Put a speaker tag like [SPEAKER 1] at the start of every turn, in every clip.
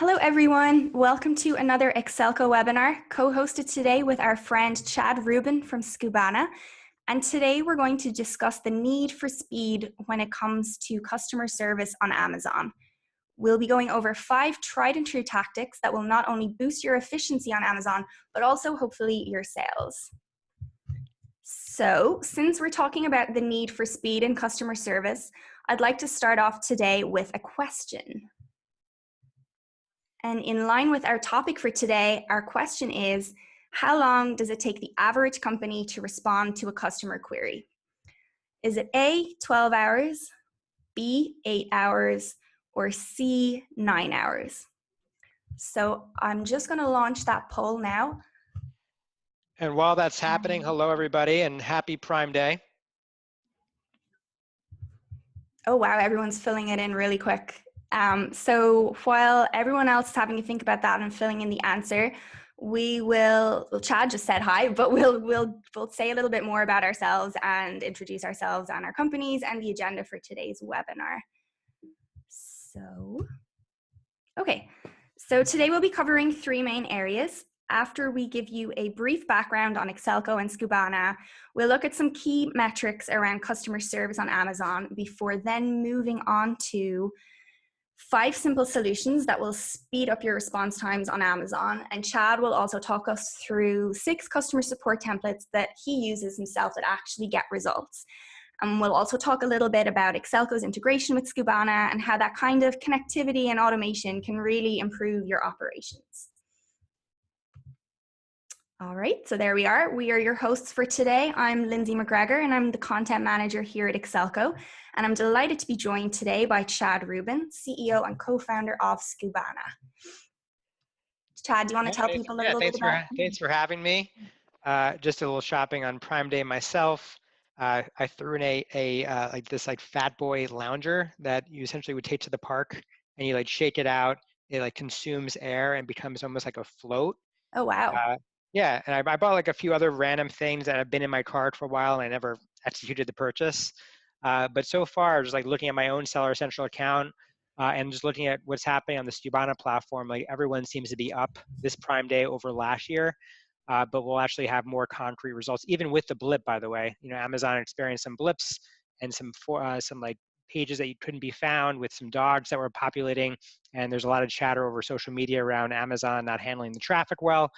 [SPEAKER 1] Hello everyone, welcome to another Xsellco webinar, co-hosted today with our friend Chad Rubin from Skubana. And today we're going to discuss the need for speed when it comes to customer service on Amazon. We'll be going over 5 tried and true tactics that will not only boost your efficiency on Amazon, but also hopefully your sales. So, since we're talking about the need for speed in customer service, I'd like to start off today with a question. And in line with our topic for today, our question is, how long does it take the average company to respond to a customer query? Is it A, 12 hours, B, 8 hours, or C, 9 hours? So I'm just going to launch that poll now.
[SPEAKER 2] And while that's happening, hello everybody and happy Prime Day.
[SPEAKER 1] Oh wow, everyone's filling it in really quick. So while everyone else is having to think about that and filling in the answer, well, Chad just said hi, but we'll say a little bit more about ourselves and introduce ourselves and our companies and the agenda for today's webinar. So today we'll be covering 3 main areas. After we give you a brief background on Xsellco and Skubana, we'll look at some key metrics around customer service on Amazon before then moving on to 5 simple solutions that will speed up your response times on Amazon. And Chad will also talk us through 6 customer support templates that he uses himself that actually get results. And we'll also talk a little bit about Xsellco's integration with Skubana and how that kind of connectivity and automation can really improve your operations. All right, so there we are. We are your hosts for today. I'm Lindsay McGregor, and I'm the content manager here at Xsellco. And I'm delighted to be joined today by Chad Rubin, CEO and co-founder of Skubana. Chad, do you want to tell people a little bit about?
[SPEAKER 2] Thanks for having me. Just a little shopping on Prime Day myself. I threw in like this fat boy lounger that you essentially would take to the park, and you shake it out. It consumes air and becomes almost like a float.
[SPEAKER 1] Oh wow.
[SPEAKER 2] Yeah, and I bought a few other random things that have been in my cart for a while, and I never executed the purchase. But so far, just looking at my own Seller Central account and just looking at what's happening on the Skubana platform, everyone seems to be up this Prime Day over last year. But we'll actually have more concrete results, even with the blip, by the way. Amazon experienced some blips and some pages that you couldn't be found with some dogs that were populating. And there's a lot of chatter over social media around Amazon not handling the traffic well.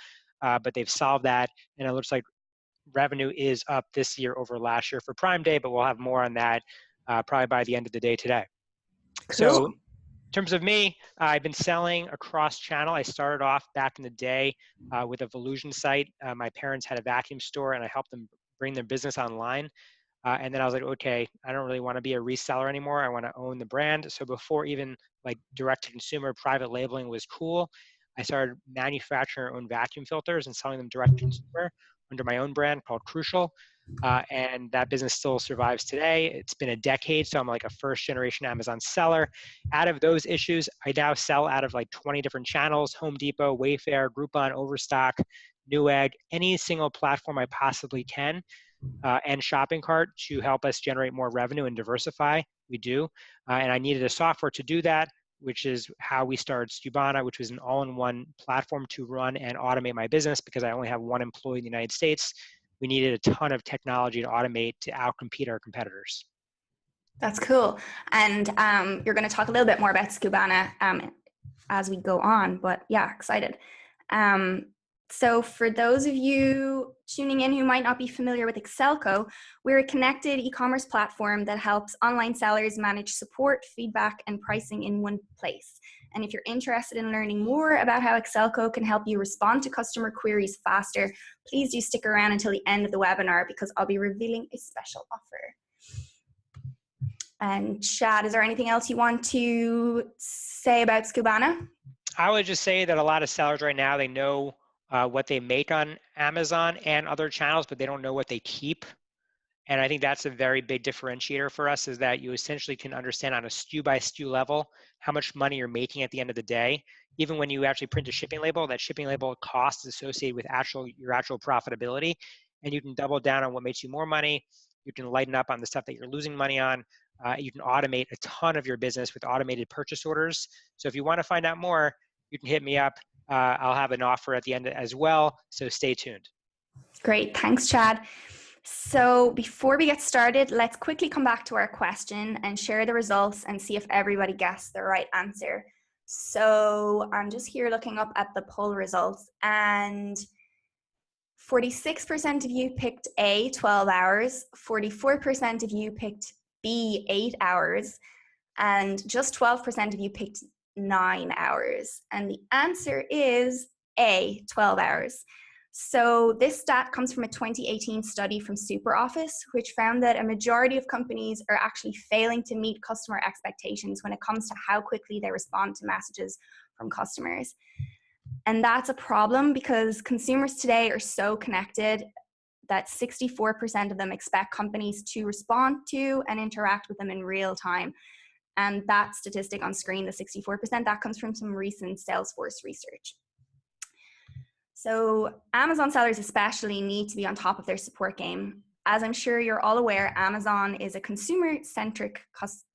[SPEAKER 2] But they've solved that, and it looks like revenue is up this year over last year for Prime Day, but we'll have more on that probably by the end of the day today.
[SPEAKER 1] Cool.
[SPEAKER 2] So in terms of me, I've been selling across channel. I started off back in the day with a Volusion site. My parents had a vacuum store, and I helped them bring their business online. And then I was like, okay, I don't really want to be a reseller anymore. I want to own the brand. So before even direct-to-consumer private labeling was cool, I started manufacturing our own vacuum filters and selling them direct to consumer under my own brand called Crucial. And that business still survives today. It's been a decade, so I'm like a first generation Amazon seller. Out of those issues, I now sell out of 20 different channels: Home Depot, Wayfair, Groupon, Overstock, Newegg, any single platform I possibly can, and shopping cart to help us generate more revenue and diversify. We do. And I needed a software to do that, which is how we started Skubana, which was an all-in-one platform to run and automate my business because I only have 1 employee in the United States. We needed a ton of technology to automate to outcompete our competitors.
[SPEAKER 1] That's cool. And you're going to talk a little bit more about Skubana as we go on, but yeah, excited. So for those of you tuning in who might not be familiar with Xsellco, we're a connected e-commerce platform that helps online sellers manage support, feedback, and pricing in one place. And if you're interested in learning more about how Xsellco can help you respond to customer queries faster, please do stick around until the end of the webinar because I'll be revealing a special offer. And Chad, is there anything else you want to say about Skubana?
[SPEAKER 2] I would just say that a lot of sellers right now, they know what they make on Amazon and other channels, but they don't know what they keep. And I think that's a very big differentiator for us, is that you essentially can understand on a SKU by SKU level how much money you're making at the end of the day. Even when you actually print a shipping label, that shipping label cost is associated with your actual profitability. And you can double down on what makes you more money. You can lighten up on the stuff that you're losing money on. You can automate a ton of your business with automated purchase orders. So if you want to find out more, you can hit me up. I'll have an offer at the end as well, so stay tuned.
[SPEAKER 1] Great, thanks, Chad. So before we get started, let's quickly come back to our question and share the results and see if everybody guessed the right answer. So I'm just here looking up at the poll results, and 46% of you picked A, 12 hours, 44% of you picked B, 8 hours, and just 12% of you picked 9 hours. And the answer is A, 12 hours. So this stat comes from a 2018 study from SuperOffice, which found that a majority of companies are actually failing to meet customer expectations when it comes to how quickly they respond to messages from customers. And that's a problem because consumers today are so connected that 64% of them expect companies to respond to and interact with them in real time. And that statistic on screen, the 64%, that comes from some recent Salesforce research. So Amazon sellers especially need to be on top of their support game. As I'm sure you're all aware, Amazon is a consumer-centric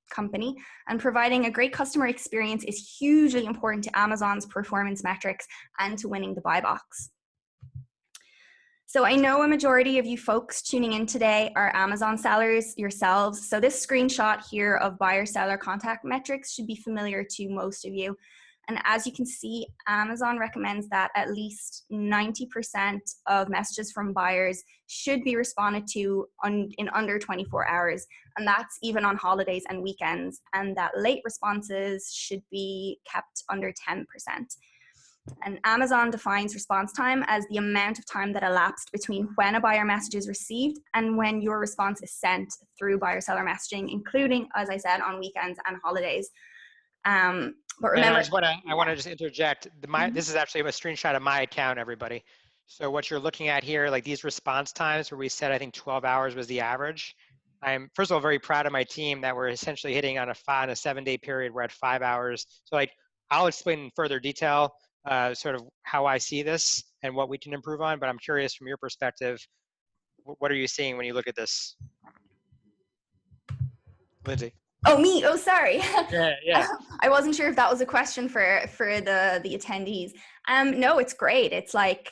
[SPEAKER 1] company, and providing a great customer experience is hugely important to Amazon's performance metrics and to winning the buy box. So I know a majority of you folks tuning in today are Amazon sellers yourselves. So this screenshot here of buyer-seller contact metrics should be familiar to most of you. And as you can see, Amazon recommends that at least 90% of messages from buyers should be responded to in under 24 hours. And that's even on holidays and weekends. And that late responses should be kept under 10%. And Amazon defines response time as the amount of time that elapsed between when a buyer message is received and when your response is sent through buyer-seller messaging, including, as I said, on weekends and holidays. But remember,
[SPEAKER 2] I want to just interject. This is actually a screenshot of my account, everybody. So what you're looking at here, like these response times where we said, I think 12 hours was the average. I'm, first of all, very proud of my team that we're essentially hitting on a 7-day period. We're at 5 hours. So like, I'll explain in further detail sort of how I see this and what we can improve on, but I'm curious from your perspective, what are you seeing when you look at this? Lindsay.
[SPEAKER 1] Oh, me. Oh, sorry.
[SPEAKER 2] Yeah.
[SPEAKER 1] I wasn't sure if that was a question for the attendees. No, it's great. It's like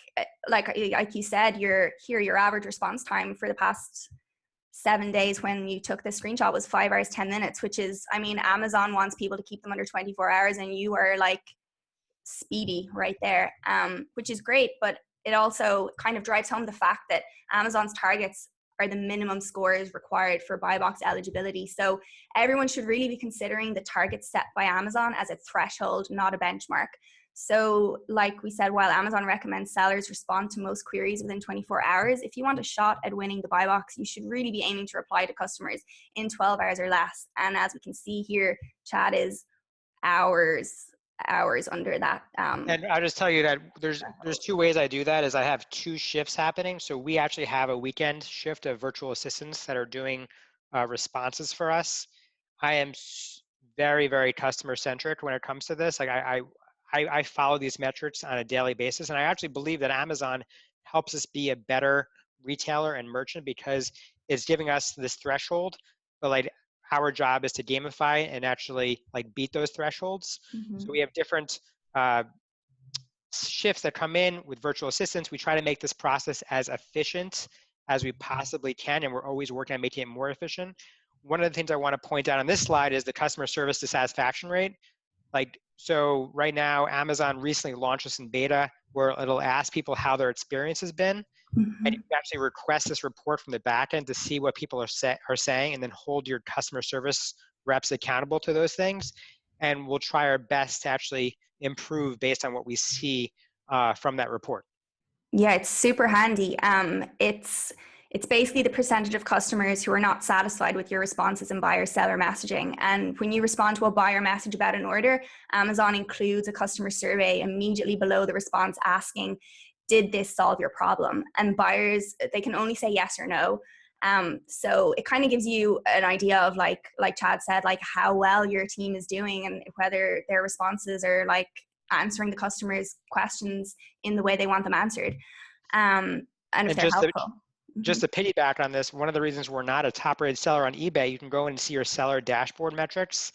[SPEAKER 1] you said, your average response time for the past 7 days when you took the screenshot was 5 hours, 10 minutes, which is, I mean, Amazon wants people to keep them under 24 hours and you are like speedy right there, which is great. But it also kind of drives home the fact that Amazon's targets are the minimum scores required for buy box eligibility. So everyone should really be considering the targets set by Amazon as a threshold, not a benchmark. So like we said, while Amazon recommends sellers respond to most queries within 24 hours, if you want a shot at winning the buy box, you should really be aiming to reply to customers in 12 hours or less. And as we can see here, Chad is hours under that.
[SPEAKER 2] And I'll just tell you that there's 2 ways I do that. Is I have 2 shifts happening. So we actually have a weekend shift of virtual assistants that are doing responses for us. I am very, very customer centric when it comes to this. Like I follow these metrics on a daily basis, and I actually believe that Amazon helps us be a better retailer and merchant because it's giving us this threshold. But like, our job is to gamify and actually like beat those thresholds.
[SPEAKER 1] Mm-hmm.
[SPEAKER 2] So we have different shifts that come in with virtual assistants. We try to make this process as efficient as we possibly can, and we're always working on making it more efficient. One of the things I want to point out on this slide is the customer service dissatisfaction rate. Like, so right now, Amazon recently launched this in beta where it'll ask people how their experience has been.
[SPEAKER 1] Mm-hmm.
[SPEAKER 2] And you can actually request this report from the back end to see what people are saying, and then hold your customer service reps accountable to those things. And we'll try our best to actually improve based on what we see from that report.
[SPEAKER 1] Yeah, it's super handy. It's basically the percentage of customers who are not satisfied with your responses in buyer-seller messaging. And when you respond to a buyer message about an order, Amazon includes a customer survey immediately below the response asking, did this solve your problem? And buyers, they can only say yes or no. So it kind of gives you an idea of like Chad said, like how well your team is doing and whether their responses are like answering the customer's questions in the way they want them answered. And if they're helpful.
[SPEAKER 2] Just to piggyback on this, one of the reasons we're not a top-rated seller on eBay, you can go and see your seller dashboard metrics.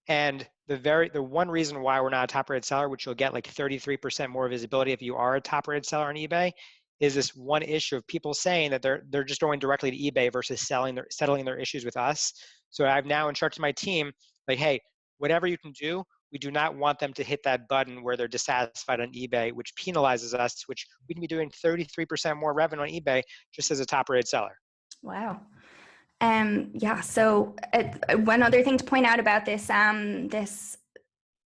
[SPEAKER 2] And the one reason why we're not a top rated seller, which you'll get like 33% more visibility if you are a top rated seller on eBay, is this one issue of people saying that they're just going directly to eBay versus settling their issues with us. So I've now instructed my team, like, hey, whatever you can do, we do not want them to hit that button where they're dissatisfied on eBay, which penalizes us, which we can be doing 33% more revenue on eBay just as a top rated seller.
[SPEAKER 1] Wow. Yeah. So one other thing to point out about this this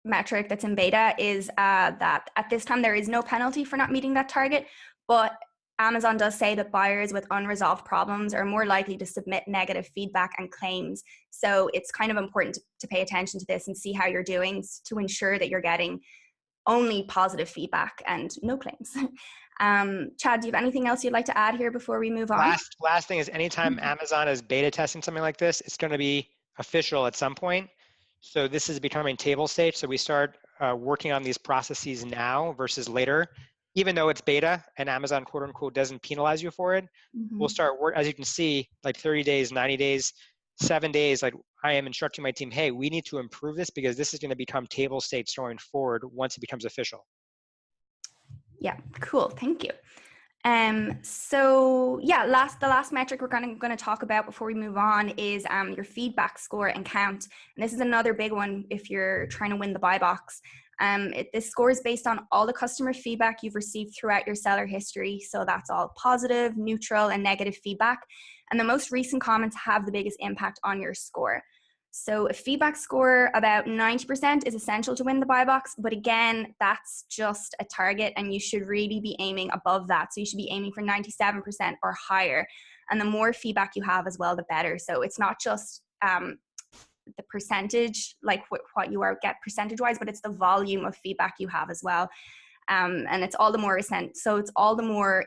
[SPEAKER 1] metric that's in beta is that at this time there is no penalty for not meeting that target, but Amazon does say that buyers with unresolved problems are more likely to submit negative feedback and claims. So it's kind of important to pay attention to this and see how you're doing to ensure that you're getting only positive feedback and no claims. Chad, do you have anything else you'd like to add here before we move on?
[SPEAKER 2] Last thing is, anytime Amazon is beta testing something like this, it's going to be official at some point. So this is becoming table stakes. So we start working on these processes now versus later. Even though it's beta and Amazon quote unquote doesn't penalize you for it, we'll start work, as you can see, like 30 days, 90 days, 7 days, like I am instructing my team, hey, we need to improve this because this is going to become table stakes going forward once it becomes official.
[SPEAKER 1] Yeah, cool. Thank you. So yeah, the last metric we're going to talk about before we move on is your feedback score and count. And this is another big one if you're trying to win the buy box. This score is based on all the customer feedback you've received throughout your seller history. So that's all positive, neutral, and negative feedback. And the most recent comments have the biggest impact on your score. So a feedback score about 90% is essential to win the buy box, but again, that's just a target and you should really be aiming above that. So you should be aiming for 97% or higher. And the more feedback you have as well, the better. So it's not just the percentage, like what you are get percentage wise, but it's the volume of feedback you have as well. And it's all the more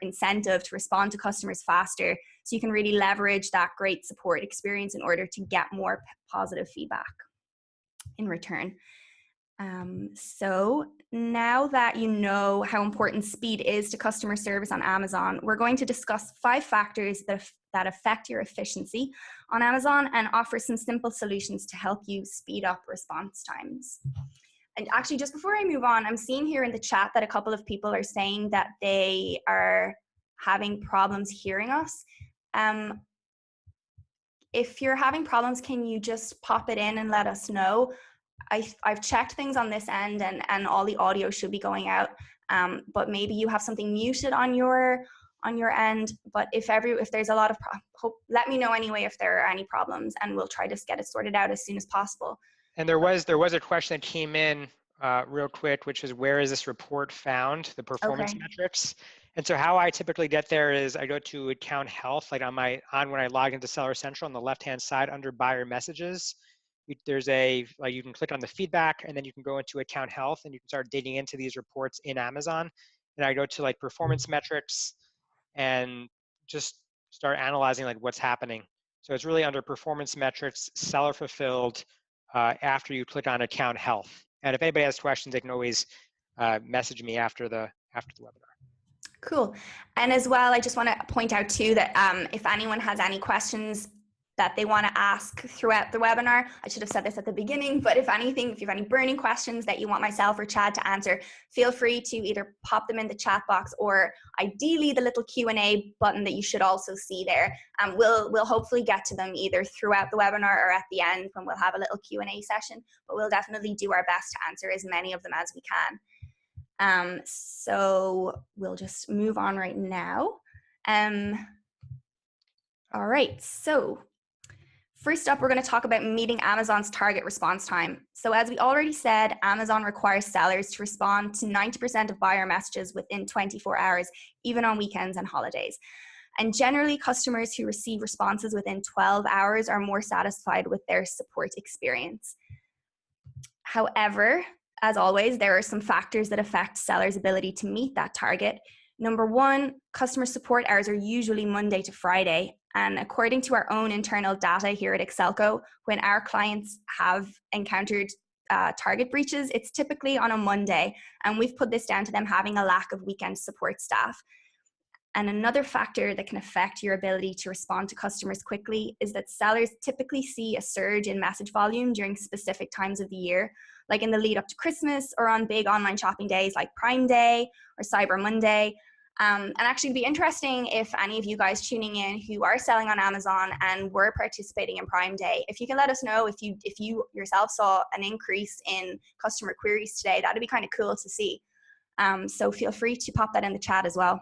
[SPEAKER 1] incentive to respond to customers faster, so you can really leverage that great support experience in order to get more positive feedback in return. So now that you know how important speed is to customer service on Amazon, we're going to discuss 5 factors that affect your efficiency on Amazon and offer some simple solutions to help you speed up response times. And actually, just before I move on, I'm seeing here in the chat that a couple of people are saying that they are having problems hearing us. If you're having problems, can you just pop it in and let us know? I've checked things on this end and all the audio should be going out, but maybe you have something muted on your end. But if there's a lot of let me know anyway if there are any problems, and we'll try to get it sorted out as soon as possible.
[SPEAKER 2] And there was a question that came in real quick, which is, where is this report found, the performance metrics? And so how I typically get there is I go to account health, like when I log into Seller Central on the left-hand side under buyer messages. There's you can click on the feedback and then you can go into account health and you can start digging into these reports in Amazon. And I go to like performance metrics and just start analyzing like what's happening. So it's really under performance metrics, seller fulfilled, after you click on account health. And if anybody has questions, they can always message me after the webinar.
[SPEAKER 1] Cool. And as well, I just want to point out too that if anyone has any questions that they want to ask throughout the webinar, I should have said this at the beginning, but if you have any burning questions that you want myself or Chad to answer, feel free to either pop them in the chat box or ideally the little Q&A button that you should also see there. We'll hopefully get to them either throughout the webinar or at the end when we'll have a little Q&A session, but we'll definitely do our best to answer as many of them as we can. So we'll just move on right now. All right, so first up, we're going to talk about meeting Amazon's target response time. So as we already said, Amazon requires sellers to respond to 90% of buyer messages within 24 hours, even on weekends and holidays. And generally, customers who receive responses within 12 hours are more satisfied with their support experience. However, as always, there are some factors that affect sellers' ability to meet that target. Number 1, customer support hours are usually Monday to Friday. And according to our own internal data here at Xsellco, when our clients have encountered target breaches, it's typically on a Monday. And we've put this down to them having a lack of weekend support staff. And another factor that can affect your ability to respond to customers quickly is that sellers typically see a surge in message volume during specific times of the year, like in the lead up to Christmas or on big online shopping days like Prime Day or Cyber Monday. And actually, it'd be interesting if any of you guys tuning in who are selling on Amazon and were participating in Prime Day, if you can let us know if you yourself saw an increase in customer queries today. That'd be kind of cool to see. So feel free to pop that in the chat as well.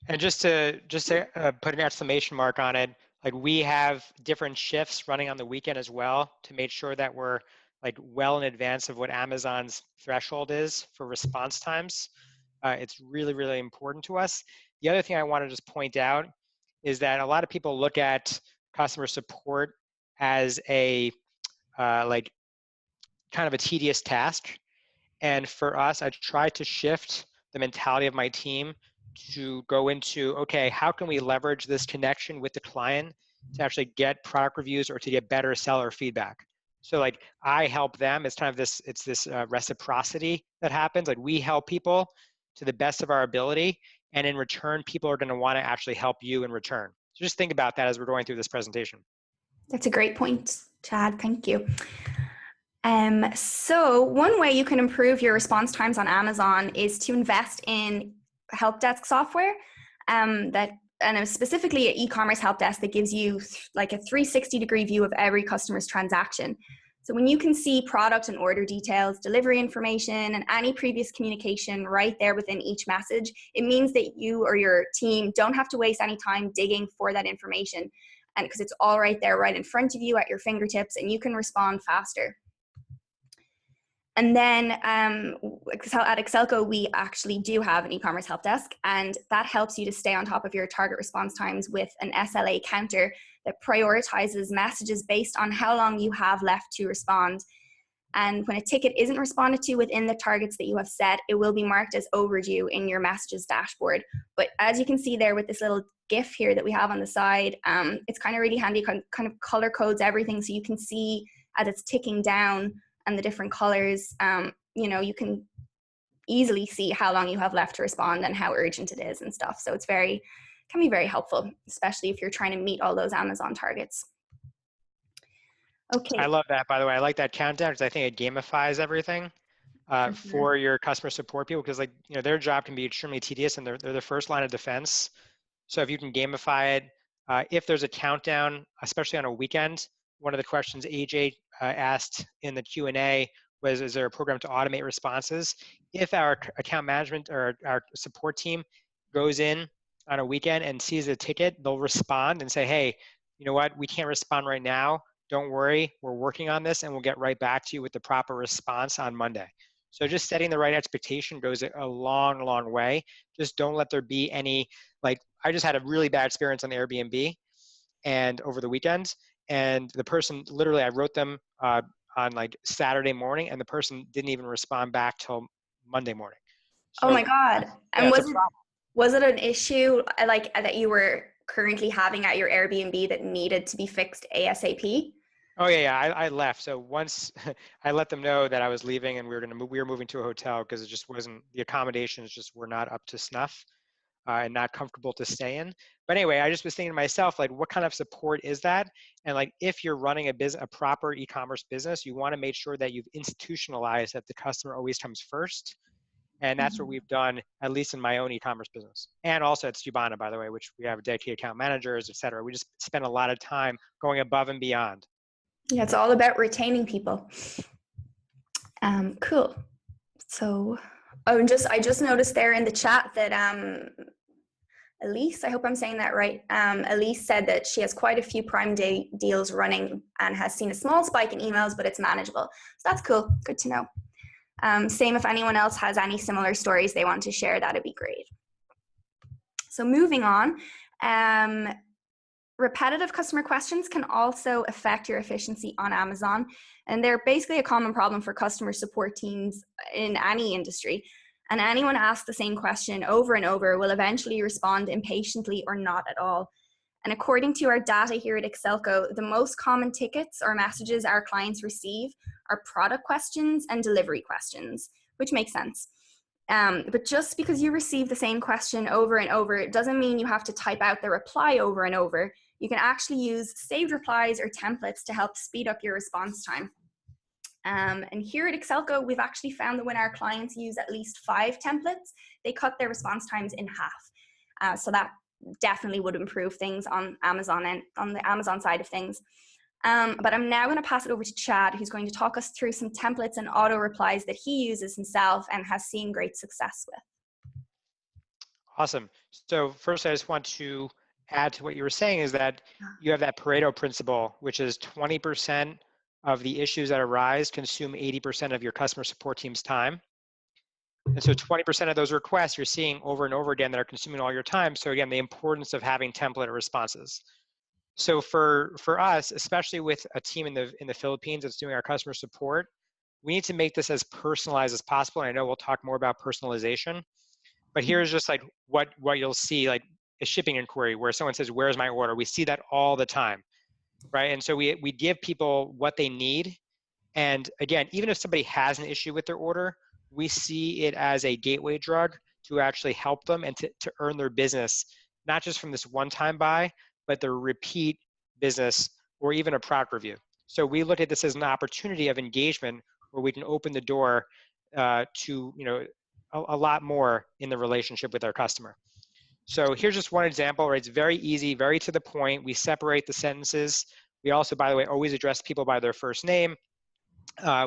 [SPEAKER 2] And just to put an exclamation mark on it, like we have different shifts running on the weekend as well to make sure that we're like well in advance of what Amazon's threshold is for response times. It's really, really important to us. The other thing I want to just point out is that a lot of people look at customer support as a like kind of a tedious task. And for us, I try to shift the mentality of my team to go into, okay, how can we leverage this connection with the client to actually get product reviews or to get better seller feedback? So like I help them, it's kind of this, it's this reciprocity that happens. Like we help people to the best of our ability, and in return, people are gonna wanna actually help you in return. So just think about that as we're going through this presentation.
[SPEAKER 1] That's a great point, Chad, thank you. So one way you can improve your response times on Amazon is to invest in help desk software and specifically an e-commerce help desk that gives you like a 360-degree view of every customer's transaction. So when you can see product and order details, delivery information, and any previous communication right there within each message, it means that you or your team don't have to waste any time digging for that information, and because it's all right there, right in front of you at your fingertips, and you can respond faster. And then at Xsellco, we actually do have an e-commerce help desk, and that helps you to stay on top of your target response times with an SLA counter that prioritizes messages based on how long you have left to respond. And when a ticket isn't responded to within the targets that you have set, it will be marked as overdue in your messages dashboard. But as you can see there with this little GIF here that we have on the side, it's kind of really handy, kind of color codes everything so you can see as it's ticking down and the different colors, you know, you can easily see how long you have left to respond and how urgent it is and stuff. So it's can be very helpful, especially if you're trying to meet all those Amazon targets. Okay.
[SPEAKER 2] I love that, by the way. I like that countdown because I think it gamifies everything for your customer support people, because like, you know, their job can be extremely tedious and they're the first line of defense. So if you can gamify it, if there's a countdown, especially on a weekend, one of the questions AJ asked in the Q&A was, is there a program to automate responses? If our account management or our support team goes in on a weekend and sees a ticket, they'll respond and say, hey, you know what, we can't respond right now. Don't worry, we're working on this and we'll get right back to you with the proper response on Monday. So just setting the right expectation goes a long, long way. Just don't let there be any, like, I just had a really bad experience on the Airbnb and over the weekend, and the person, literally I wrote them on like Saturday morning and the person didn't even respond back till Monday morning. So,
[SPEAKER 1] oh my God. And
[SPEAKER 2] yeah,
[SPEAKER 1] was it an issue like that you were currently having at your Airbnb that needed to be fixed ASAP?
[SPEAKER 2] Oh yeah, I left. So once I let them know that I was leaving and we were moving to a hotel because it just wasn't, the accommodations just were not up to snuff and not comfortable to stay in. But anyway, I just was thinking to myself, like, what kind of support is that? And like, if you're running a proper e-commerce business, you want to make sure that you've institutionalized that the customer always comes first. And that's what we've done, at least in my own e-commerce business. And also at Skubana, by the way, which we have dedicated account managers, et cetera. We just spend a lot of time going above and beyond.
[SPEAKER 1] Yeah, it's all about retaining people. Cool. So, I just noticed there in the chat that Elise, I hope I'm saying that right. Elise said that she has quite a few Prime Day deals running and has seen a small spike in emails, but it's manageable. So that's cool. Good to know. Same if anyone else has any similar stories they want to share, that'd be great. So moving on, repetitive customer questions can also affect your efficiency on Amazon, and they're basically a common problem for customer support teams in any industry. And anyone asked the same question over and over will eventually respond impatiently or not at all. And according to our data here at Xsellco, the most common tickets or messages our clients receive are product questions and delivery questions, which makes sense. But just because you receive the same question over and over, it doesn't mean you have to type out the reply over and over. You can actually use saved replies or templates to help speed up your response time. And here at Xsellco, we've actually found that when our clients use at least 5 templates, they cut their response times in half. So that definitely would improve things on Amazon and on the Amazon side of things. But I'm now going to pass it over to Chad, who's going to talk us through some templates and auto replies that he uses himself and has seen great success with.
[SPEAKER 2] Awesome. So first, I just want to add to what you were saying is that you have that Pareto principle, which is 20% of the issues that arise consume 80% of your customer support team's time. And so 20% of those requests you're seeing over and over again that are consuming all your time. So again, the importance of having template responses. So for us, especially with a team in the Philippines that's doing our customer support, we need to make this as personalized as possible. And I know we'll talk more about personalization, but here's just like what you'll see, like a shipping inquiry where someone says, "Where's my order?" We see that all the time, right? And so we give people what they need. And again, even if somebody has an issue with their order, we see it as a gateway drug to actually help them and to earn their business, not just from this one-time buy, but the repeat business or even a product review. So we look at this as an opportunity of engagement where we can open the door to a lot more in the relationship with our customer. So here's just one example, right? It's very easy, very to the point. We separate the sentences. We also, by the way, always address people by their first name.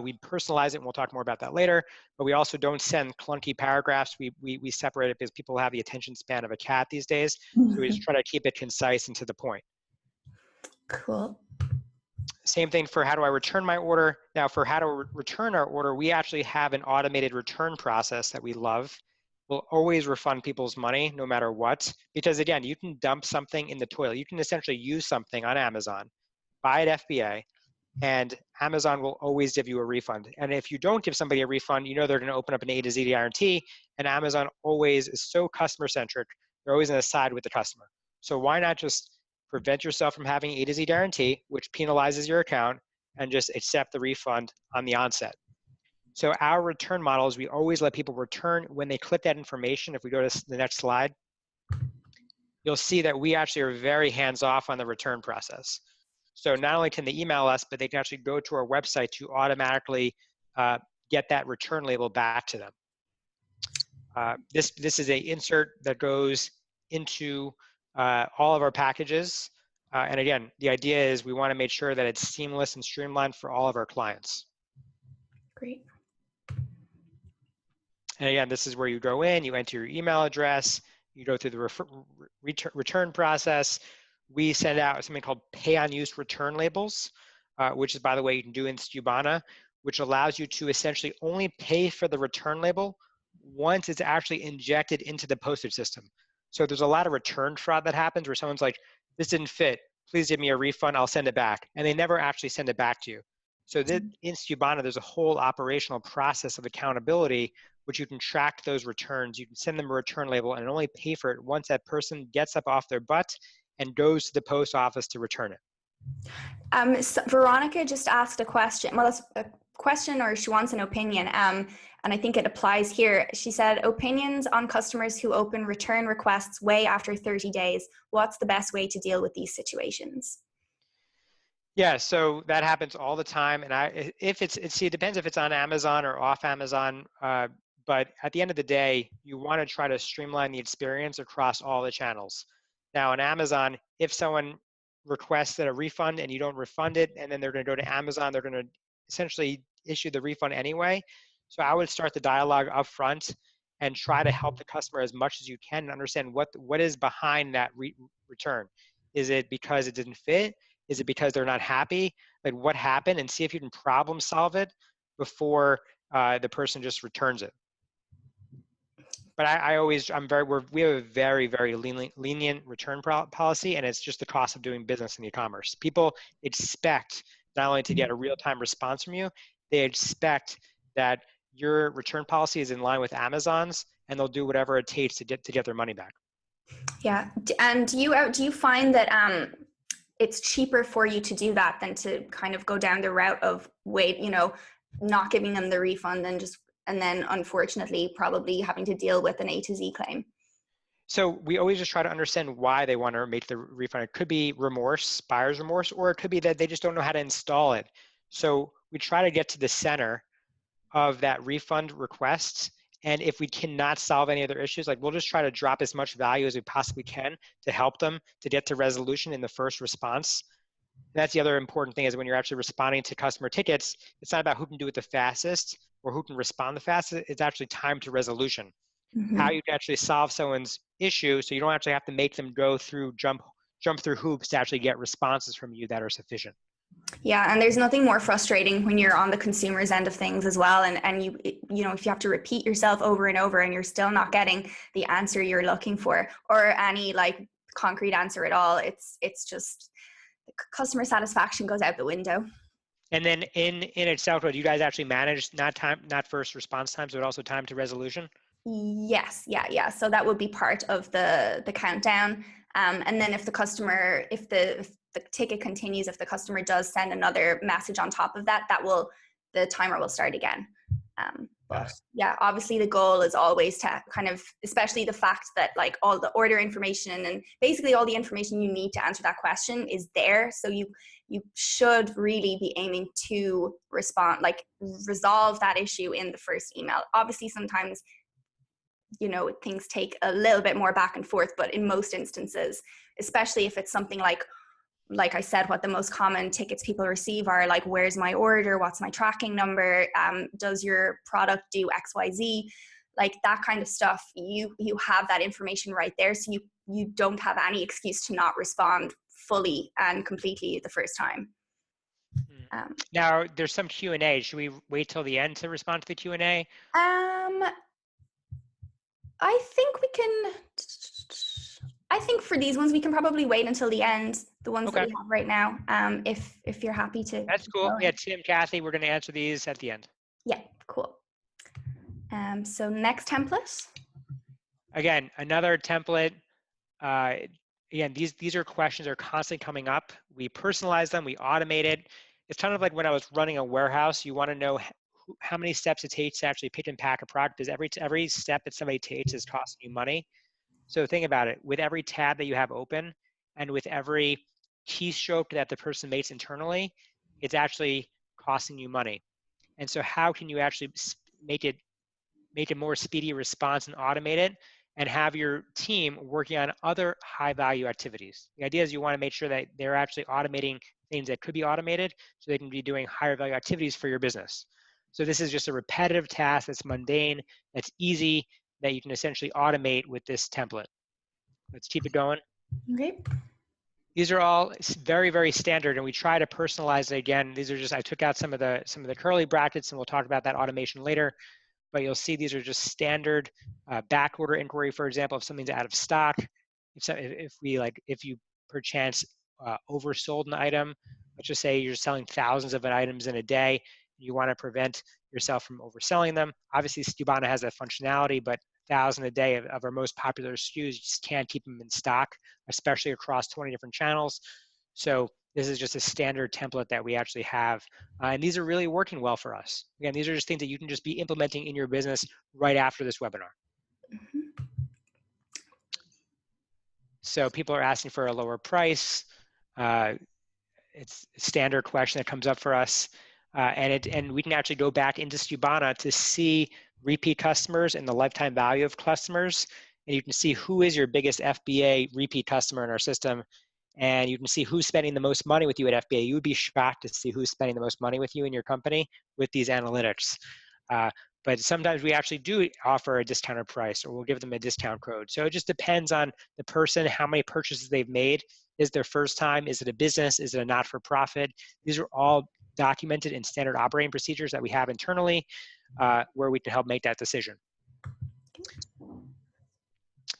[SPEAKER 2] We personalize it, and we'll talk more about that later, but we also don't send clunky paragraphs. We separate it because people have the attention span of a cat these days, so we just try to keep it concise and to the point.
[SPEAKER 1] Cool.
[SPEAKER 2] Same thing for how do I return my order. Now for how to return our order, we actually have an automated return process that we love. We'll always refund people's money no matter what, because again, you can dump something in the toilet. You can essentially use something on Amazon, buy it FBA, and Amazon will always give you a refund. And if you don't give somebody a refund, you know they're going to open up an A to Z guarantee, and Amazon always is so customer-centric, they're always going to side with the customer. So why not just prevent yourself from having A to Z guarantee, which penalizes your account, and just accept the refund on the onset. So our return model is we always let people return when they click that information. If we go to the next slide, you'll see that we actually are very hands-off on the return process. So not only can they email us, but they can actually go to our website to automatically get that return label back to them. This is an insert that goes into all of our packages. And again, the idea is we want to make sure that it's seamless and streamlined for all of our clients.
[SPEAKER 1] Great.
[SPEAKER 2] And again, this is where you go in, you enter your email address, you go through the return process. We send out something called pay-on-use return labels, which is, by the way, you can do in Skubana, which allows you to essentially only pay for the return label once it's actually injected into the postage system. So there's a lot of return fraud that happens where someone's like, "This didn't fit, please give me a refund, I'll send it back." And they never actually send it back to you. So in Skubana, there's a whole operational process of accountability, which you can track those returns. You can send them a return label and only pay for it once that person gets up off their butt and goes to the post office to return it.
[SPEAKER 1] So Veronica just asked a question. Well, it's a question, or she wants an opinion. And I think it applies here. She said, opinions on customers who open return requests way after 30 days. What's the best way to deal with these situations?
[SPEAKER 2] Yeah, so that happens all the time. And it depends if it's on Amazon or off Amazon. But at the end of the day, you want to try to streamline the experience across all the channels. Now on Amazon, if someone requested a refund and you don't refund it, and then they're going to go to Amazon, they're going to essentially issue the refund anyway. So I would start the dialogue up front and try to help the customer as much as you can and understand what is behind that return. Is it because it didn't fit? Is it because they're not happy? Like what happened? And see if you can problem solve it before the person just returns it. But we have a very, very lenient return policy, and it's just the cost of doing business in e-commerce. People expect not only to get a real-time response from you, they expect that your return policy is in line with Amazon's, and they'll do whatever it takes to get their money back.
[SPEAKER 1] Yeah, and do you find that it's cheaper for you to do that than to kind of go down the route of not giving them the refund and just and then unfortunately probably having to deal with an A to Z claim.
[SPEAKER 2] So we always just try to understand why they want to make the refund. It could be remorse, buyer's remorse, or it could be that they just don't know how to install it. So we try to get to the center of that refund request. And if we cannot solve any other issues, like we'll just try to drop as much value as we possibly can to help them to get to resolution in the first response. And that's the other important thing, is when you're actually responding to customer tickets, it's not about who can do it the fastest or who can respond the fastest. It's actually time to resolution. How you can actually solve someone's issue, so you don't actually have to make them go through jump through hoops to actually get responses from you that are sufficient.
[SPEAKER 1] Yeah, and there's nothing more frustrating when you're on the consumer's end of things as well, and you know, if you have to repeat yourself over and over and you're still not getting the answer you're looking for, or any like concrete answer at all, it's just customer satisfaction goes out the window.
[SPEAKER 2] And then in Xsellco, do you guys actually manage not first response times, but also time to resolution?
[SPEAKER 1] Yes, yeah. So that would be part of the countdown. And then if the ticket continues, if the customer does send another message on top of that, the timer will start again. But yeah, obviously the goal is always to kind of, especially the fact that like all the order information and basically all the information you need to answer that question is there. So you should really be aiming to resolve that issue in the first email. Obviously sometimes, you know, things take a little bit more back and forth, but in most instances, especially if it's something like I said, what the most common tickets people receive are like, where's my order? What's my tracking number? Does your product do XYZ? Like that kind of stuff, you have that information right there. So you don't have any excuse to not respond fully and completely the first time.
[SPEAKER 2] Now, there's some Q&A. Should we wait till the end to respond to the Q&A?
[SPEAKER 1] I think for these ones, we can probably wait until the end, the ones
[SPEAKER 2] Okay.
[SPEAKER 1] that we have right now, if you're happy to.
[SPEAKER 2] That's cool. Yeah, Tim, Kathy, we're going to answer these at the end.
[SPEAKER 1] Yeah, cool. So next template.
[SPEAKER 2] Again, another template. Again, these are questions that are constantly coming up. We personalize them, we automate it. It's kind of like when I was running a warehouse, you want to know how many steps it takes to actually pick and pack a product, because every step that somebody takes is costing you money. So think about it. With every tab that you have open and with every keystroke that the person makes internally, it's actually costing you money. And so how can you actually make it more speedy response and automate it, and have your team working on other high value activities? The idea is you want to make sure that they're actually automating things that could be automated so they can be doing higher value activities for your business. So this is just a repetitive task that's mundane, that's easy, that you can essentially automate with this template. Let's keep it going.
[SPEAKER 1] Okay.
[SPEAKER 2] These are all very, very standard, and we try to personalize it. Again, these are just, I took out some of the curly brackets, and we'll talk about that automation later. But you'll see these are just standard back order inquiry. For example, if something's out of stock, if you perchance oversold an item, let's just say you're selling thousands of items in a day, you want to prevent yourself from overselling them. Obviously, Skubana has that functionality, but 1,000 a day of our most popular SKUs, you just can't keep them in stock, especially across 20 different channels. So this is just a standard template that we actually have. And these are really working well for us. Again, these are just things that you can just be implementing in your business right after this webinar. Mm-hmm. So people are asking for a lower price. It's a standard question that comes up for us. And we can actually go back into Skubana to see repeat customers and the lifetime value of customers. And you can see who is your biggest FBA repeat customer in our system. And you can see who's spending the most money with you at FBA. You would be shocked to see who's spending the most money with you in your company with these analytics. But sometimes we actually do offer a discounted price, or we'll give them a discount code. So it just depends on the person, how many purchases they've made. Is it their first time? Is it a business? Is it a not-for-profit? These are all documented in standard operating procedures that we have internally, where we can help make that decision.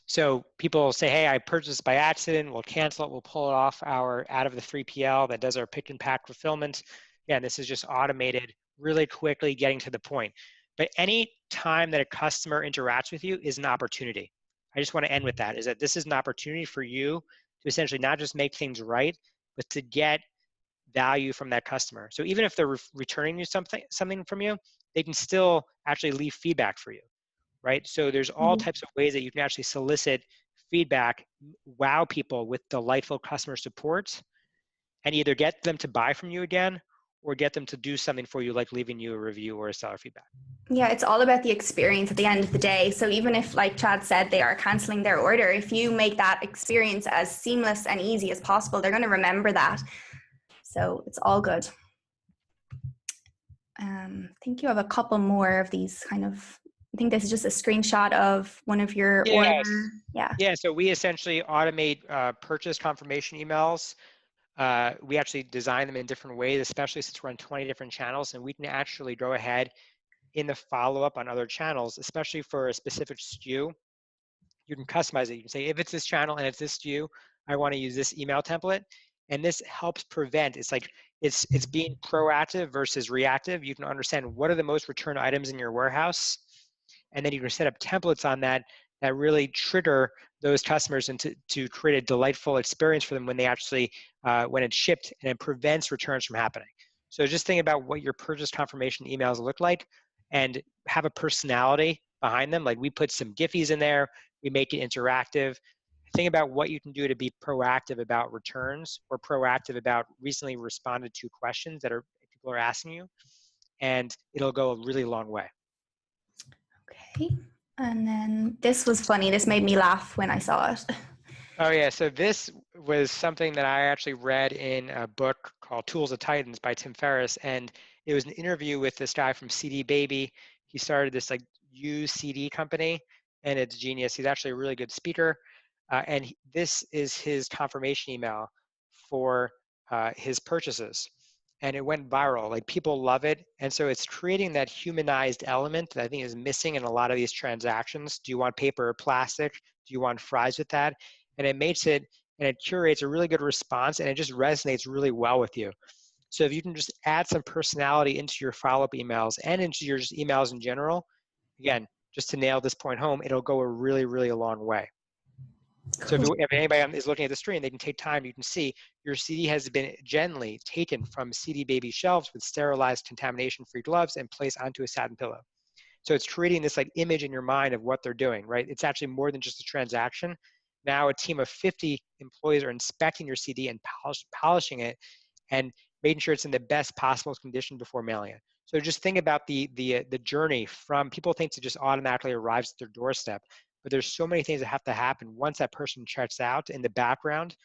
[SPEAKER 2] So people say, hey, I purchased by accident, we'll cancel it, we'll pull it off out of the 3PL that does our pick and pack fulfillment. Again, this is just automated, really quickly getting to the point. But any time that a customer interacts with you is an opportunity. I just want to end with that, is that this is an opportunity for you to essentially not just make things right, but to get value from that customer. So even if they're returning you something from you, they can still actually leave feedback for you, right? So there's all types of ways that you can actually solicit feedback, wow people with delightful customer support, and either get them to buy from you again or get them to do something for you, like leaving you a review or a seller feedback.
[SPEAKER 1] Yeah, it's all about the experience at the end of the day. So even if, like Chad said, they are canceling their order, if you make that experience as seamless and easy as possible, they're going to remember that. So it's all good. I think you have a couple more of these kind of, I think this is just a screenshot of one of your order. Yeah.
[SPEAKER 2] Yeah, so we essentially automate purchase confirmation emails. We actually design them in different ways, especially since we're on 20 different channels, and we can actually go ahead in the follow-up on other channels, especially for a specific SKU. You can customize it. You can say, if it's this channel and it's this SKU, I want to use this email template. And this helps prevent, it's like, it's being proactive versus reactive. You can understand what are the most returned items in your warehouse, and then you can set up templates on that that really trigger those customers and to create a delightful experience for them when they actually, when it's shipped, and it prevents returns from happening. So just think about what your purchase confirmation emails look like and have a personality behind them. Like we put some Giphies in there, we make it interactive. Think about what you can do to be proactive about returns or proactive about recently responded to questions that people are asking you, and it'll go a really long way.
[SPEAKER 1] Okay. And then this was funny. This made me laugh when I saw it.
[SPEAKER 2] Oh yeah, so this was something that I actually read in a book called Tools of Titans by Tim Ferriss, and it was an interview with this guy from CD Baby. He started this like used CD company, and it's genius. He's actually a really good speaker, and this is his confirmation email for his purchases, and it went viral. Like people love it, and so it's creating that humanized element that I think is missing in a lot of these transactions. Do you want paper or plastic? Do you want fries with that? And it makes it, and it curates a really good response, and it just resonates really well with you. So if you can just add some personality into your follow-up emails and into your just emails in general, again, just to nail this point home, it'll go a really, really long way. So if anybody is looking at the screen, they can take time. You can see your CD has been gently taken from CD Baby shelves with sterilized, contamination-free gloves and placed onto a satin pillow. So it's creating this like image in your mind of what they're doing, right? It's actually more than just a transaction. Now a team of 50 employees are inspecting your CD and polishing it and making sure it's in the best possible condition before mailing it. So just think about the journey from, people think it just automatically arrives at their doorstep, but there's so many things that have to happen once that person checks out in the background.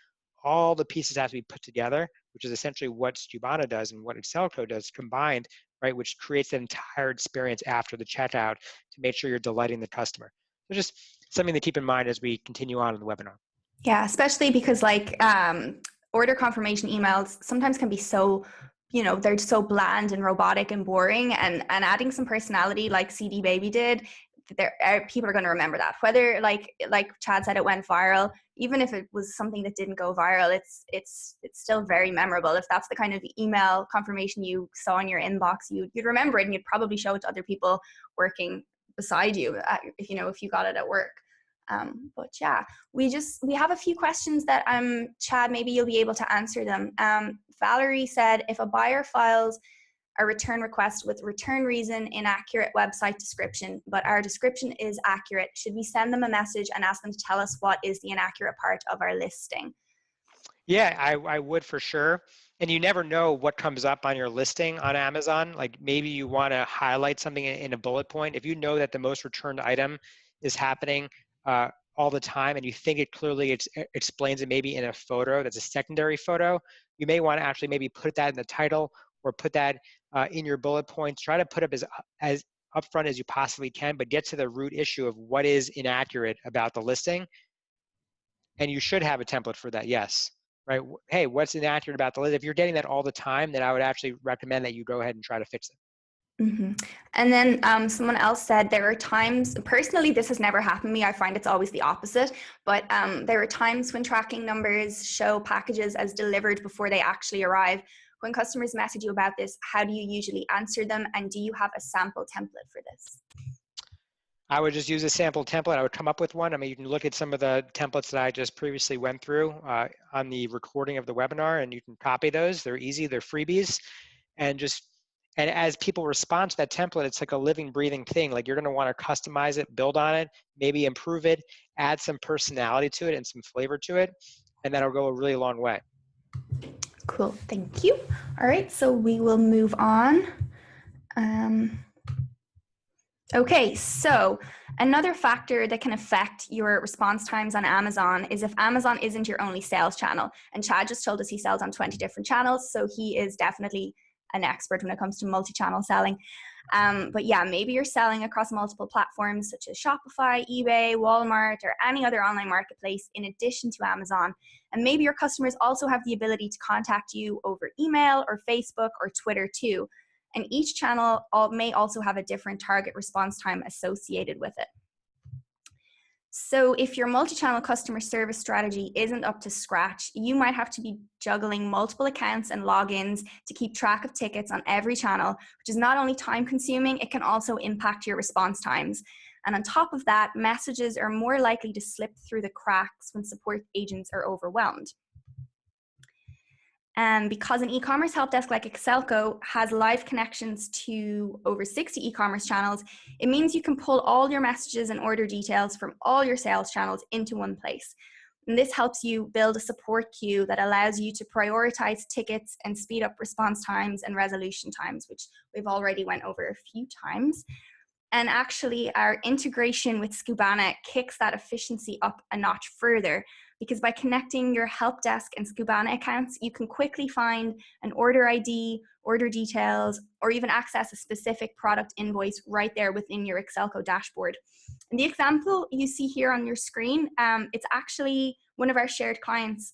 [SPEAKER 2] All the pieces have to be put together, which is essentially what Skubana does and what Xsellco does combined, right? Which creates an entire experience after the checkout to make sure you're delighting the customer. So just something to keep in mind as we continue on in the webinar.
[SPEAKER 1] Yeah, especially because like order confirmation emails sometimes can be so, you know, they're so bland and robotic and boring, and adding some personality like CD Baby did, people are going to remember that. Whether like Chad said, it went viral, even if it was something that didn't go viral, it's still very memorable. If that's the kind of email confirmation you saw in your inbox, you'd remember it, and you'd probably show it to other people working beside you, if you got it at work. But yeah, we have a few questions that Chad, maybe you'll be able to answer them. Valerie said, if a buyer files a return request with return reason inaccurate website description, but our description is accurate, should we send them a message and ask them to tell us what is the inaccurate part of our listing?
[SPEAKER 2] Yeah, I would for sure. And you never know what comes up on your listing on Amazon. Like maybe you want to highlight something in a bullet point. If you know that the most returned item is happening all the time, and you think it clearly explains it maybe in a photo that's a secondary photo, you may want to actually maybe put that in the title or put that in your bullet points. Try to put up as upfront as you possibly can, but get to the root issue of what is inaccurate about the listing. And you should have a template for that, yes. Right? Hey, what's inaccurate about the list? If you're getting that all the time, then I would actually recommend that you go ahead and try to fix it.
[SPEAKER 1] Mm-hmm. And then someone else said, there are times, personally, this has never happened to me. I find it's always the opposite. But there are times when tracking numbers show packages as delivered before they actually arrive. When customers message you about this, how do you usually answer them? And do you have a sample template for this?
[SPEAKER 2] I would just use a sample template. I would come up with one. I mean, you can look at some of the templates that I just previously went through on the recording of the webinar, and you can copy those. They're easy, they're freebies. And as people respond to that template, it's like a living, breathing thing. Like you're gonna wanna customize it, build on it, maybe improve it, add some personality to it and some flavor to it, and that'll go a really long way.
[SPEAKER 1] Cool, thank you. All right, so we will move on. Okay, so another factor that can affect your response times on Amazon is if Amazon isn't your only sales channel. And Chad just told us he sells on 20 different channels, so he is definitely an expert when it comes to multi-channel selling. But yeah, maybe you're selling across multiple platforms such as Shopify, eBay, Walmart, or any other online marketplace in addition to Amazon. And maybe your customers also have the ability to contact you over email or Facebook or Twitter too. And each channel may also have a different target response time associated with it. So if your multi-channel customer service strategy isn't up to scratch, you might have to be juggling multiple accounts and logins to keep track of tickets on every channel, which is not only time consuming, it can also impact your response times. And on top of that, messages are more likely to slip through the cracks when support agents are overwhelmed. And because an e-commerce help desk like Xsellco has live connections to over 60 e-commerce channels, it means you can pull all your messages and order details from all your sales channels into one place. And this helps you build a support queue that allows you to prioritize tickets and speed up response times and resolution times, which we've already went over a few times. And actually, our integration with Skubana kicks that efficiency up a notch further, because by connecting your help desk and Skubana accounts, you can quickly find an order ID, order details, or even access a specific product invoice right there within your Xsellco dashboard. And the example you see here on your screen, it's actually one of our shared clients.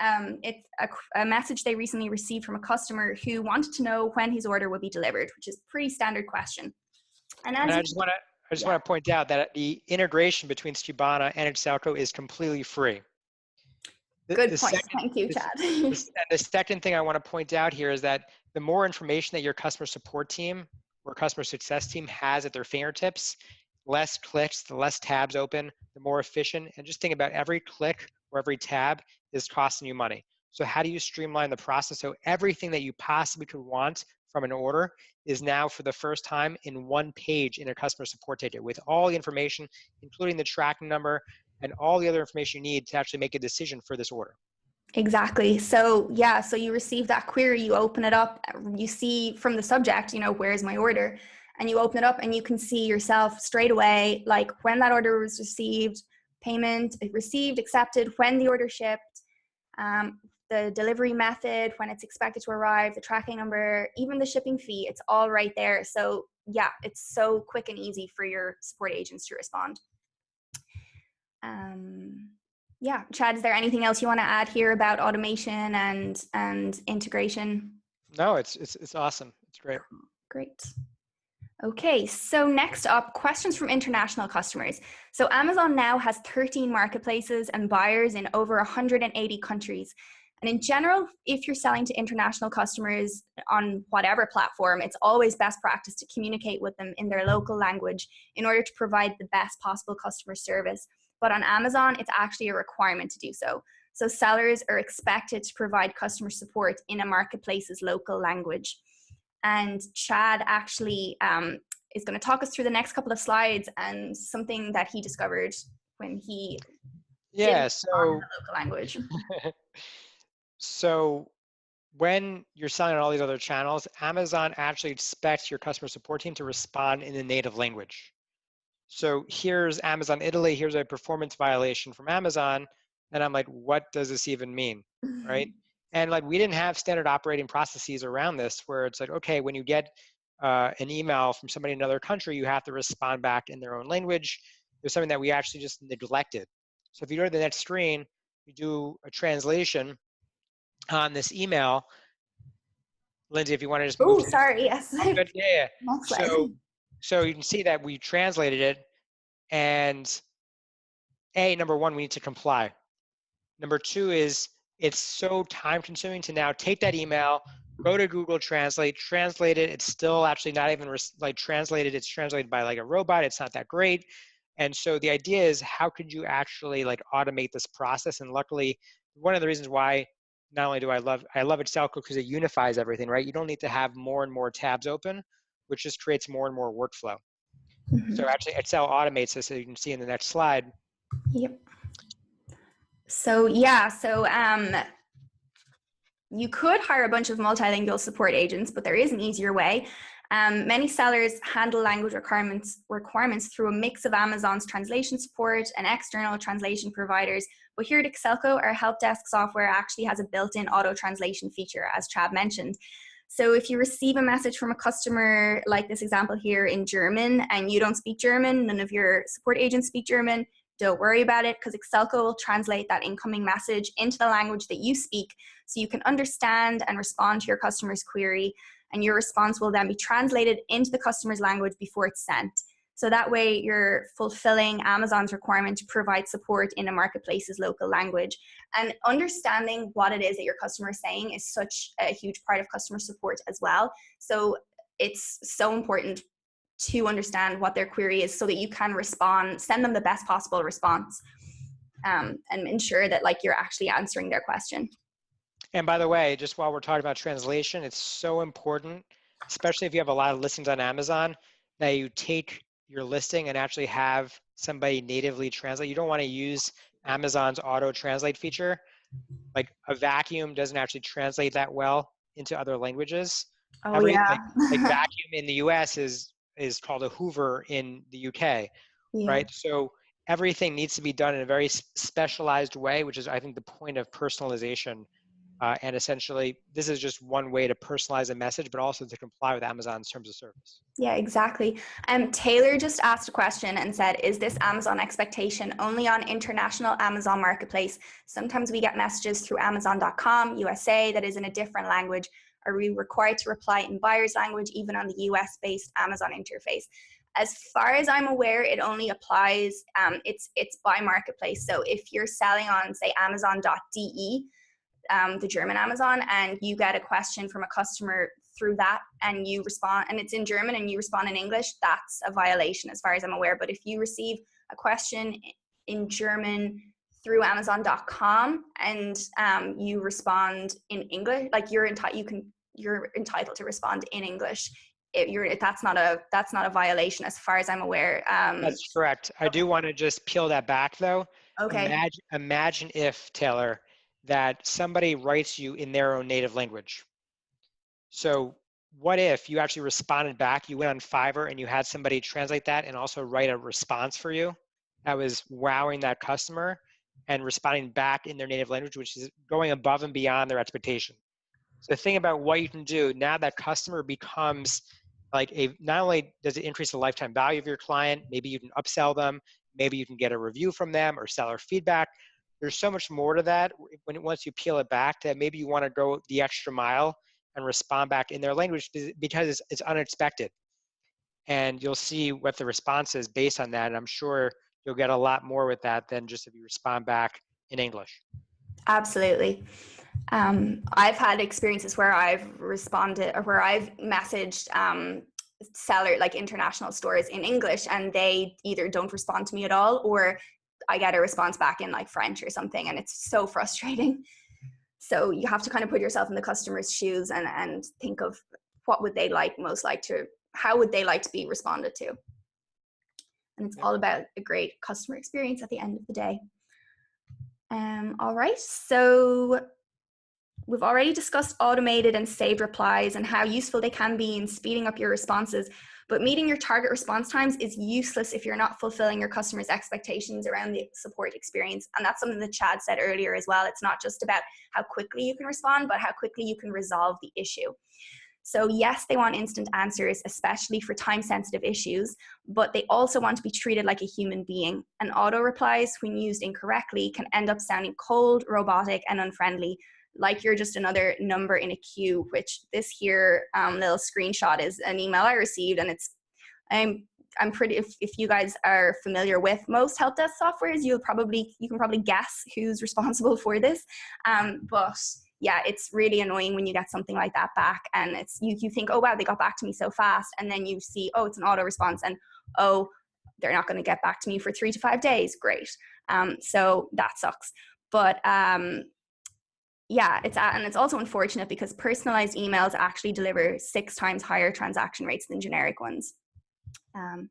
[SPEAKER 1] It's a message they recently received from a customer who wanted to know when his order would be delivered, which is a pretty standard question.
[SPEAKER 2] And I just want to point out that the integration between Skubana and Xsellco is completely free.
[SPEAKER 1] Good point. Thank you, Chad.
[SPEAKER 2] The second thing I want to point out here is that the more information that your customer support team or customer success team has at their fingertips, less clicks, the less tabs open, the more efficient. And just think about every click or every tab is costing you money. So how do you streamline the process so everything that you possibly could want from an order is now for the first time in one page in a customer support ticket with all the information, including the tracking number and all the other information you need to actually make a decision for this order.
[SPEAKER 1] Exactly. So yeah, so you receive that query, you open it up, you see from the subject, where's my order? And you open it up and you can see yourself straight away, like when that order was received, payment received, accepted, when the order shipped, the delivery method, when it's expected to arrive, the tracking number, even the shipping fee, it's all right there. So yeah, it's so quick and easy for your support agents to respond. Yeah, Chad, is there anything else you want to add here about automation and integration?
[SPEAKER 2] No, it's awesome. It's great.
[SPEAKER 1] Great. Okay, so next up, questions from international customers. So Amazon now has 13 marketplaces and buyers in over 180 countries. And in general, if you're selling to international customers on whatever platform, it's always best practice to communicate with them in their local language in order to provide the best possible customer service. But on Amazon, it's actually a requirement to do so. So sellers are expected to provide customer support in a marketplace's local language. And Chad actually is going to talk us through the next couple of slides and something that he discovered when he did
[SPEAKER 2] so
[SPEAKER 1] the local language.
[SPEAKER 2] So when you're selling on all these other channels, Amazon actually expects your customer support team to respond in the native language. So here's Amazon Italy, here's a performance violation from Amazon, and I'm like, what does this even mean, right? And like we didn't have standard operating processes around this where it's like, okay, when you get an email from somebody in another country, you have to respond back in their own language. It was something that we actually just neglected. So if you go to the next screen, you do a translation on this email. Lindsay, if you want to just move.
[SPEAKER 1] Oh, sorry, yes.
[SPEAKER 2] Yeah. So you can see that we translated it, and number one, we need to comply. Number two is it's so time consuming to now take that email, go to Google Translate, translate it. It's still actually not even like translated. It's translated by like a robot. It's not that great. And so the idea is, how could you actually like automate this process? And luckily, one of the reasons why not only do I love Xsellco because it unifies everything, right? You don't need to have more and more tabs open, which just creates more and more workflow. So actually Excel automates this, so you can see in the next slide.
[SPEAKER 1] Yep. So yeah, you could hire a bunch of multilingual support agents, but there is an easier way. Many sellers handle language requirements through a mix of Amazon's translation support and external translation providers. But here at Xsellco, our help desk software actually has a built-in auto translation feature, as Chad mentioned. So if you receive a message from a customer, like this example here in German, and you don't speak German, none of your support agents speak German, don't worry about it, because Xsellco will translate that incoming message into the language that you speak, so you can understand and respond to your customer's query, and your response will then be translated into the customer's language before it's sent. So that way you're fulfilling Amazon's requirement to provide support in a marketplace's local language. And understanding what it is that your customer is saying is such a huge part of customer support as well. So it's so important to understand what their query is so that you can respond, send them the best possible response, and ensure that like you're actually answering their question.
[SPEAKER 2] And by the way, just while we're talking about translation, it's so important, especially if you have a lot of listings on Amazon, that you take your listing and actually have somebody natively translate. You don't want to use Amazon's auto translate feature. Like a vacuum doesn't actually translate that well into other languages.
[SPEAKER 1] Oh yeah.
[SPEAKER 2] Like vacuum in the US is called a Hoover in the UK,
[SPEAKER 1] Yeah.
[SPEAKER 2] right? So everything needs to be done in a very specialized way, which is, I think, the point of personalization. And essentially, this is just one way to personalize a message, but also to comply with Amazon's terms of service.
[SPEAKER 1] Yeah, exactly. Taylor just asked a question and said, is this Amazon expectation only on international Amazon marketplace? Sometimes we get messages through Amazon.com, USA, that is in a different language. Are we required to reply in buyer's language, even on the US-based Amazon interface? As far as I'm aware, it only applies, it's by marketplace. So if you're selling on, say, Amazon.de, the German Amazon, and you get a question from a customer through that and you respond, and it's in German and you respond in English, that's a violation as far as I'm aware. But if you receive a question in German through Amazon.com and you respond in English, like you're entitled to respond in English. That's not a violation as far as I'm aware.
[SPEAKER 2] That's correct. I do want to just peel that back though.
[SPEAKER 1] Okay.
[SPEAKER 2] Imagine if, Taylor, that somebody writes you in their own native language. So what if you actually responded back, you went on Fiverr and you had somebody translate that and also write a response for you that was wowing that customer and responding back in their native language, which is going above and beyond their expectation. So think about what you can do now. That customer becomes like not only does it increase the lifetime value of your client, maybe you can upsell them, maybe you can get a review from them or seller feedback. There's so much more to that once you peel it back, that maybe you want to go the extra mile and respond back in their language because it's unexpected. And you'll see what the response is based on that. And I'm sure you'll get a lot more with that than just if you respond back in English.
[SPEAKER 1] Absolutely. I've had experiences where I've responded or where I've messaged seller, like international stores in English, and they either don't respond to me at all, or I get a response back in like French or something, and it's so frustrating. So you have to kind of put yourself in the customer's shoes and think of what would they how would they like to be responded to? And it's all about a great customer experience at the end of the day. All right, so we've already discussed automated and saved replies and how useful they can be in speeding up your responses, but meeting your target response times is useless if you're not fulfilling your customers' expectations around the support experience. And that's something that Chad said earlier as well. It's not just about how quickly you can respond, but how quickly you can resolve the issue. So yes, they want instant answers, especially for time-sensitive issues, but they also want to be treated like a human being. And auto replies, when used incorrectly, can end up sounding cold, robotic, and unfriendly, like you're just another number in a queue, which this here little screenshot is an email I received, and I'm pretty, if you guys are familiar with most help desk softwares, you can probably guess who's responsible for this. But yeah, it's really annoying when you get something like that back, and it's you think, oh wow, they got back to me so fast, and then you see, oh, it's an auto response, and oh, they're not going to get back to me for 3 to 5 days. Great. So that sucks. But yeah, it's also unfortunate because personalized emails actually deliver 6 times higher transaction rates than generic ones. Of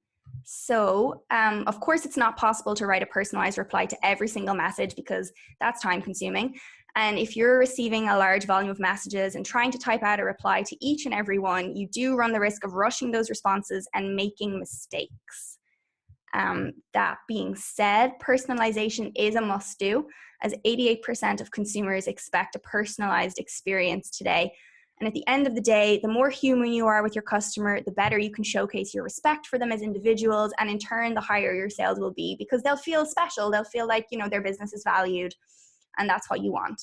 [SPEAKER 1] course, it's not possible to write a personalized reply to every single message because that's time consuming. And if you're receiving a large volume of messages and trying to type out a reply to each and every one, you do run the risk of rushing those responses and making mistakes. That being said, personalization is a must do, as 88% of consumers expect a personalized experience today. And at the end of the day, the more human you are with your customer, the better you can showcase your respect for them as individuals. And in turn, the higher your sales will be because they'll feel special. They'll feel like, you know, their business is valued, and that's what you want.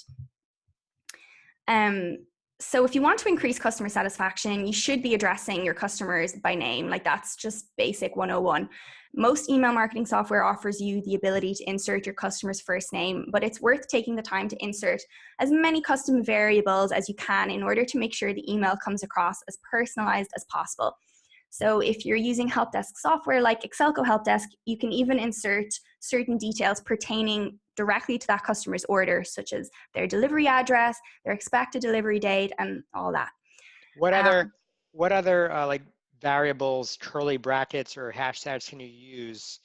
[SPEAKER 1] So if you want to increase customer satisfaction, you should be addressing your customers by name. Like, that's just basic 101. Most email marketing software offers you the ability to insert your customer's first name, but it's worth taking the time to insert as many custom variables as you can in order to make sure the email comes across as personalized as possible. So if you're using help desk software like Xsellco Help Desk, you can even insert certain details pertaining directly to that customer's order, such as their delivery address, their expected delivery date, and all that.
[SPEAKER 2] What other like variables, curly brackets, or hashtags can you use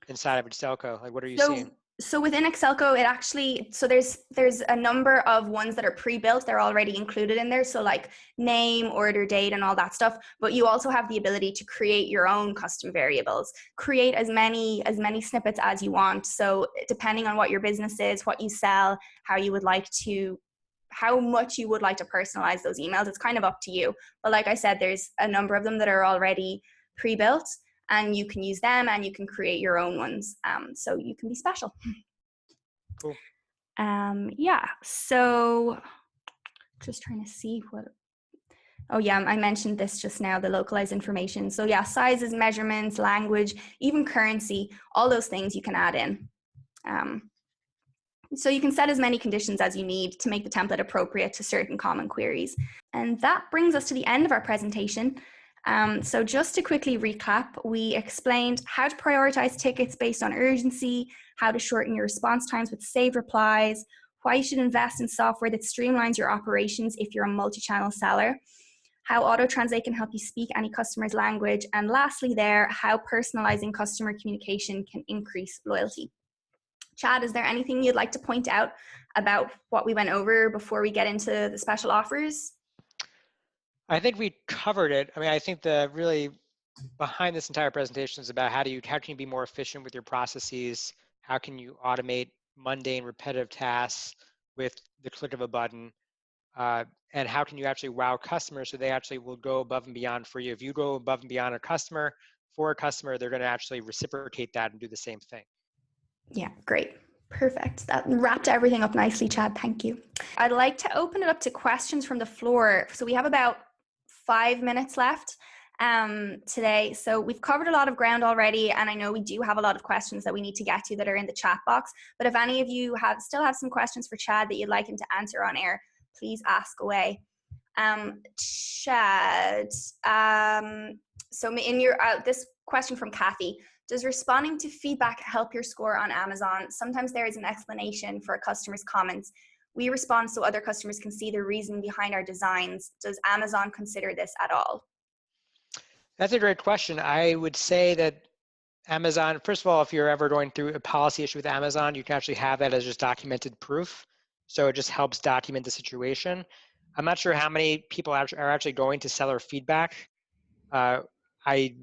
[SPEAKER 2] inside of Xsellco? Like, what are you seeing?
[SPEAKER 1] So within Xsellco, it actually, so there's a number of ones that are pre-built. They're already included in there. So like name, order date, and all that stuff. But you also have the ability to create your own custom variables. Create as many snippets as you want. So depending on what your business is, what you sell, how much you would like to personalize those emails, it's kind of up to you. But like I said, there's a number of them that are already pre-built, and you can use them and you can create your own ones. So you can be special.
[SPEAKER 2] Cool.
[SPEAKER 1] Yeah, so just trying to see oh yeah, I mentioned this just now, the localized information. So yeah, sizes, measurements, language, even currency, all those things you can add in. So you can set as many conditions as you need to make the template appropriate to certain common queries. And that brings us to the end of our presentation. So just to quickly recap, we explained how to prioritize tickets based on urgency, how to shorten your response times with saved replies, why you should invest in software that streamlines your operations if you're a multi-channel seller, how auto-translate can help you speak any customer's language, and lastly there, how personalizing customer communication can increase loyalty. Chad, is there anything you'd like to point out about what we went over before we get into the special offers?
[SPEAKER 2] I think we covered it. I mean, I think the really behind this entire presentation is about how can you be more efficient with your processes? How can you automate mundane, repetitive tasks with the click of a button? And how can you actually wow customers so they actually will go above and beyond for you? If you go above and beyond for a customer, they're going to actually reciprocate that and do the same thing.
[SPEAKER 1] Yeah, great. Perfect. That wrapped everything up nicely, Chad. Thank you. I'd like to open it up to questions from the floor. So we have about 5 minutes left today. So we've covered a lot of ground already, and I know we do have a lot of questions that we need to get to that are in the chat box. But if any of you still have some questions for Chad that you'd like him to answer on air, please ask away. Chad, so in your this question from Kathy: does responding to feedback help your score on Amazon? Sometimes there is an explanation for a customer's comments. We respond so other customers can see the reason behind our designs. Does Amazon consider this at all?
[SPEAKER 2] That's a great question. I would say that Amazon, first of all, if you're ever going through a policy issue with Amazon, you can actually have that as just documented proof. So it just helps document the situation. I'm not sure how many people are actually going to seller feedback. I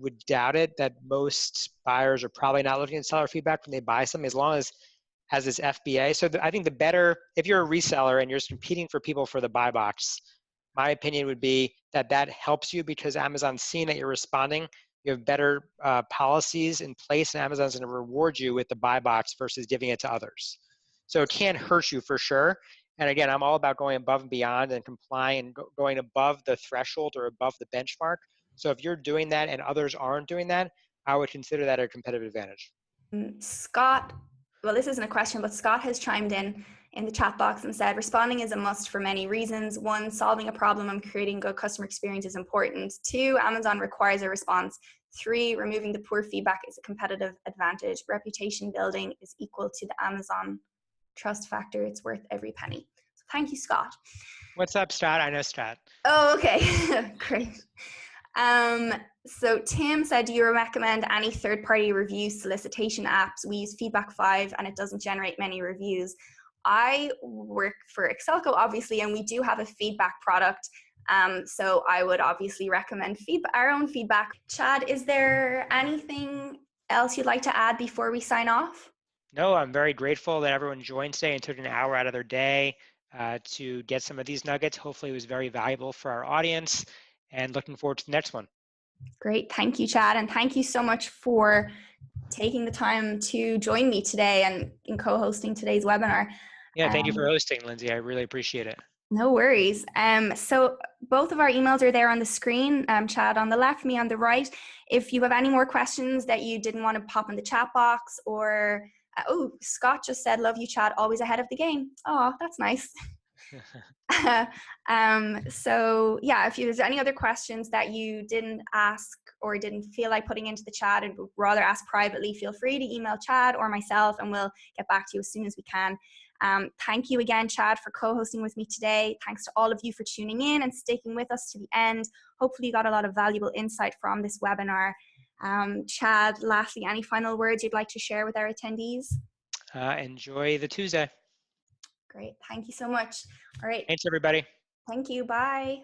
[SPEAKER 2] would doubt it that most buyers are probably not looking at seller feedback when they buy something, as long as this FBA. So I think the better, if you're a reseller and you're competing for people for the buy box, my opinion would be that helps you because Amazon's seeing that you're responding. You have better policies in place, and Amazon's going to reward you with the buy box versus giving it to others. So it can hurt you for sure. And again, I'm all about going above and beyond and complying and going above the threshold or above the benchmark. So if you're doing that and others aren't doing that, I would consider that a competitive advantage.
[SPEAKER 1] Scott well, this isn't a question, but Scott has chimed in the chat box and said, responding is a must for many reasons. One, solving a problem and creating good customer experience is important. Two, Amazon requires a response. Three, removing the poor feedback is a competitive advantage. Reputation building is equal to the Amazon trust factor. It's worth every penny. So thank you, Scott.
[SPEAKER 2] What's up, Strat? I know Strat.
[SPEAKER 1] Oh, okay. Great. So Tim said, do you recommend any third-party review solicitation apps? We use Feedback 5 and it doesn't generate many reviews. I work for Xsellco, obviously, and we do have a feedback product. So I would obviously recommend our own feedback. Chad, is there anything else you'd like to add before we sign off?
[SPEAKER 2] No, I'm very grateful that everyone joined today and took an hour out of their day to get some of these nuggets. Hopefully it was very valuable for our audience, and looking forward to the next one.
[SPEAKER 1] Great. Thank you, Chad. And thank you so much for taking the time to join me today and in co-hosting today's webinar.
[SPEAKER 2] Yeah, thank you for hosting, Lindsay. I really appreciate it.
[SPEAKER 1] No worries. So both of our emails are there on the screen, Chad on the left, me on the right. If you have any more questions that you didn't want to pop in the chat box, or, oh, Scott just said, love you, Chad, always ahead of the game. Oh, that's nice. So yeah, if there's any other questions that you didn't ask or didn't feel like putting into the chat and would rather ask privately, feel free to email Chad or myself and we'll get back to you as soon as we can. Thank you again, Chad, for co-hosting with me today. Thanks to all of you for tuning in and sticking with us to the end. Hopefully you got a lot of valuable insight from this webinar. Chad, lastly, any final words you'd like to share with our attendees?
[SPEAKER 2] Enjoy the Tuesday.
[SPEAKER 1] Great. Thank you so much. All right.
[SPEAKER 2] Thanks, everybody.
[SPEAKER 1] Thank you. Bye.